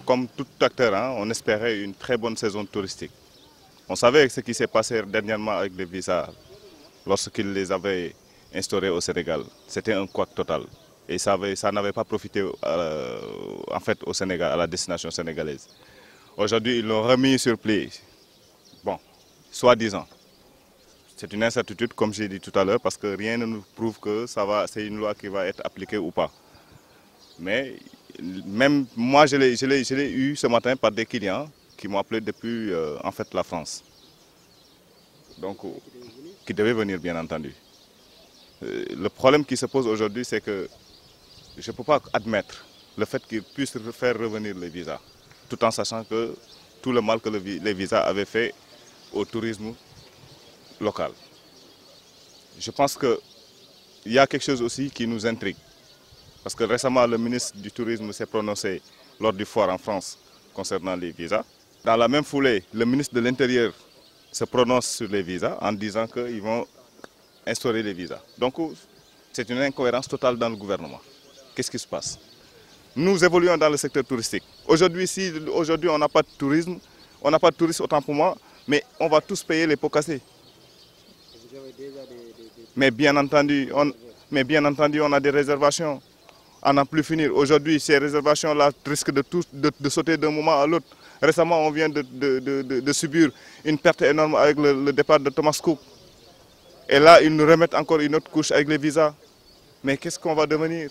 comme tout acteur, hein, on espérait une très bonne saison touristique. On savait ce qui s'est passé dernièrement avec les visas lorsqu'ils les avaient instaurés au Sénégal. C'était un couac total. Et ça n'avait pas profité en fait, au Sénégal, à la destination sénégalaise. Aujourd'hui, ils l'ont remis sur pied. Bon, soi-disant. C'est une incertitude, comme j'ai dit tout à l'heure, parce que rien ne nous prouve que c'est une loi qui va être appliquée ou pas. Mais même moi, je l'ai eu ce matin par des clients qui m'ont appelé depuis en fait, la France. Donc, qui devaient venir, bien entendu. Le problème qui se pose aujourd'hui, c'est que je ne peux pas admettre le fait qu'ils puissent faire revenir les visas, tout en sachant que tout le mal que les visas avaient fait au tourisme local. Je pense qu'il y a quelque chose aussi qui nous intrigue. Parce que récemment, le ministre du Tourisme s'est prononcé lors du foire en France concernant les visas. Dans la même foulée, le ministre de l'Intérieur se prononce sur les visas en disant qu'ils vont instaurer les visas. Donc, c'est une incohérence totale dans le gouvernement. Qu'est-ce qui se passe? Nous évoluons dans le secteur touristique. Aujourd'hui, si aujourd'hui on n'a pas de tourisme, on n'a pas de touristes autant pour moi, mais on va tous payer les pots cassés. Mais bien entendu, on a des réservations à n'en plus finir. Aujourd'hui, ces réservations-là risquent de sauter d'un moment à l'autre. Récemment, on vient de subir une perte énorme avec le départ de Thomas Cook. Et là, ils nous remettent encore une autre couche avec les visas. Mais qu'est-ce qu'on va devenir?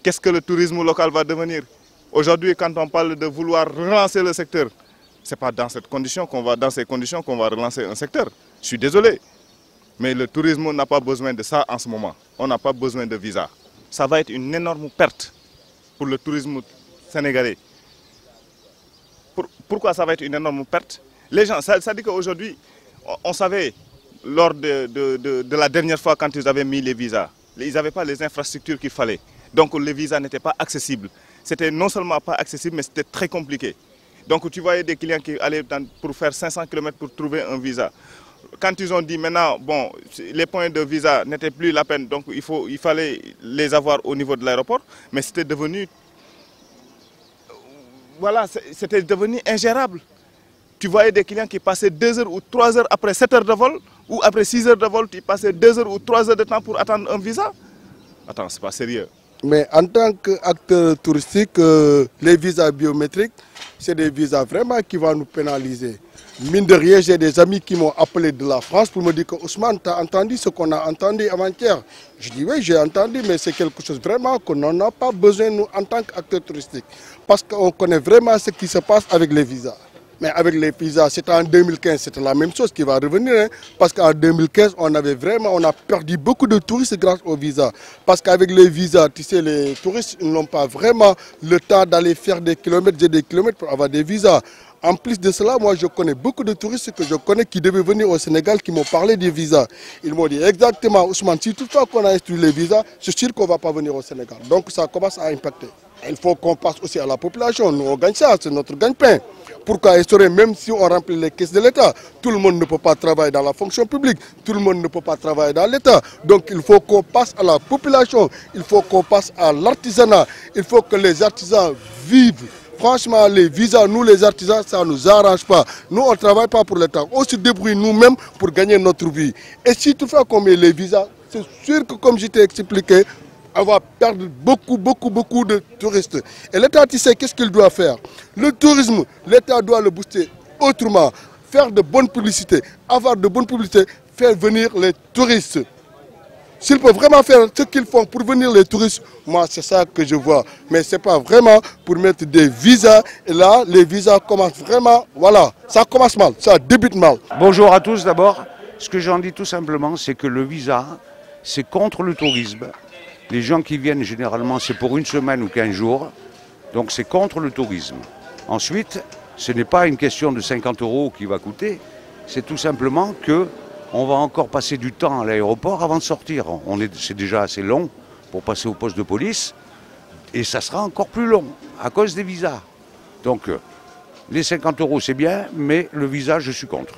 Qu'est-ce que le tourisme local va devenir? Aujourd'hui, quand on parle de vouloir relancer le secteur, ce n'est pas dans ces conditions qu'on va relancer un secteur. Je suis désolé. Mais le tourisme n'a pas besoin de ça en ce moment. On n'a pas besoin de visa. Ça va être une énorme perte pour le tourisme sénégalais. Pourquoi ça va être une énorme perte? Les gens, ça dit qu'aujourd'hui, on savait, lors de la dernière fois quand ils avaient mis les visas, ils n'avaient pas les infrastructures qu'il fallait. Donc les visas n'étaient pas accessibles. C'était non seulement pas accessible, mais c'était très compliqué. Donc tu voyais des clients qui allaient pour faire 500 km pour trouver un visa. Quand ils ont dit maintenant, bon, les points de visa n'étaient plus la peine, donc il fallait les avoir au niveau de l'aéroport, mais c'était devenu, voilà, c'était devenu ingérable. Tu voyais des clients qui passaient 2 heures ou 3 heures après 7 heures de vol, ou après 6 heures de vol, ils passaient 2 heures ou 3 heures de temps pour attendre un visa. Attends, c'est pas sérieux. Mais en tant qu'acteur touristique, les visas biométriques, c'est des visas vraiment qui vont nous pénaliser. Mine de rien, j'ai des amis qui m'ont appelé de la France pour me dire que Ousmane, tu as entendu ce qu'on a entendu avant-hier? Je dis oui, j'ai entendu, mais c'est quelque chose vraiment qu'on n'en a pas besoin, nous, en tant qu'acteurs touristiques. Parce qu'on connaît vraiment ce qui se passe avec les visas. Mais avec les visas, c'était en 2015, c'était la même chose qui va revenir. Hein, parce qu'en 2015, on a perdu beaucoup de touristes grâce aux visas. Parce qu'avec les visas, tu sais, les touristes n'ont pas vraiment le temps d'aller faire des kilomètres et des kilomètres pour avoir des visas. En plus de cela, moi je connais beaucoup de touristes que je connais qui devaient venir au Sénégal qui m'ont parlé des visas. Ils m'ont dit exactement, Ousmane, si toutefois qu'on a instruit les visas, c'est sûr qu'on ne va pas venir au Sénégal. Donc ça commence à impacter. Il faut qu'on passe aussi à la population. Nous, on gagne ça, c'est notre gagne-pain. Pourquoi instaurer, même si on remplit les caisses de l'État? Tout le monde ne peut pas travailler dans la fonction publique. Tout le monde ne peut pas travailler dans l'État. Donc il faut qu'on passe à la population. Il faut qu'on passe à l'artisanat. Il faut que les artisans vivent. Franchement, les visas, nous les artisans, ça ne nous arrange pas. Nous, on ne travaille pas pour l'État. On se débrouille nous-mêmes pour gagner notre vie. Et si toutefois qu'on met les visas, c'est sûr que comme je t'ai expliqué, on va perdre beaucoup de touristes. Et l'État, tu sais, qu'est-ce qu'il doit faire? Le tourisme, l'État doit le booster autrement. Faire de bonnes publicités, avoir de bonnes publicités, faire venir les touristes. S'ils peuvent vraiment faire ce qu'ils font pour venir les touristes, moi c'est ça que je vois. Mais ce n'est pas vraiment pour mettre des visas. Et là, les visas commencent vraiment, voilà, ça commence mal, ça débute mal. Bonjour à tous d'abord. Ce que j'en dis tout simplement, c'est que le visa, c'est contre le tourisme. Les gens qui viennent généralement, c'est pour 1 semaine ou 15 jours. Donc c'est contre le tourisme. Ensuite, ce n'est pas une question de 50 € qui va coûter. C'est tout simplement que on va encore passer du temps à l'aéroport avant de sortir. C'est déjà assez long pour passer au poste de police. Et ça sera encore plus long à cause des visas. Donc les 50 € c'est bien, mais le visa je suis contre.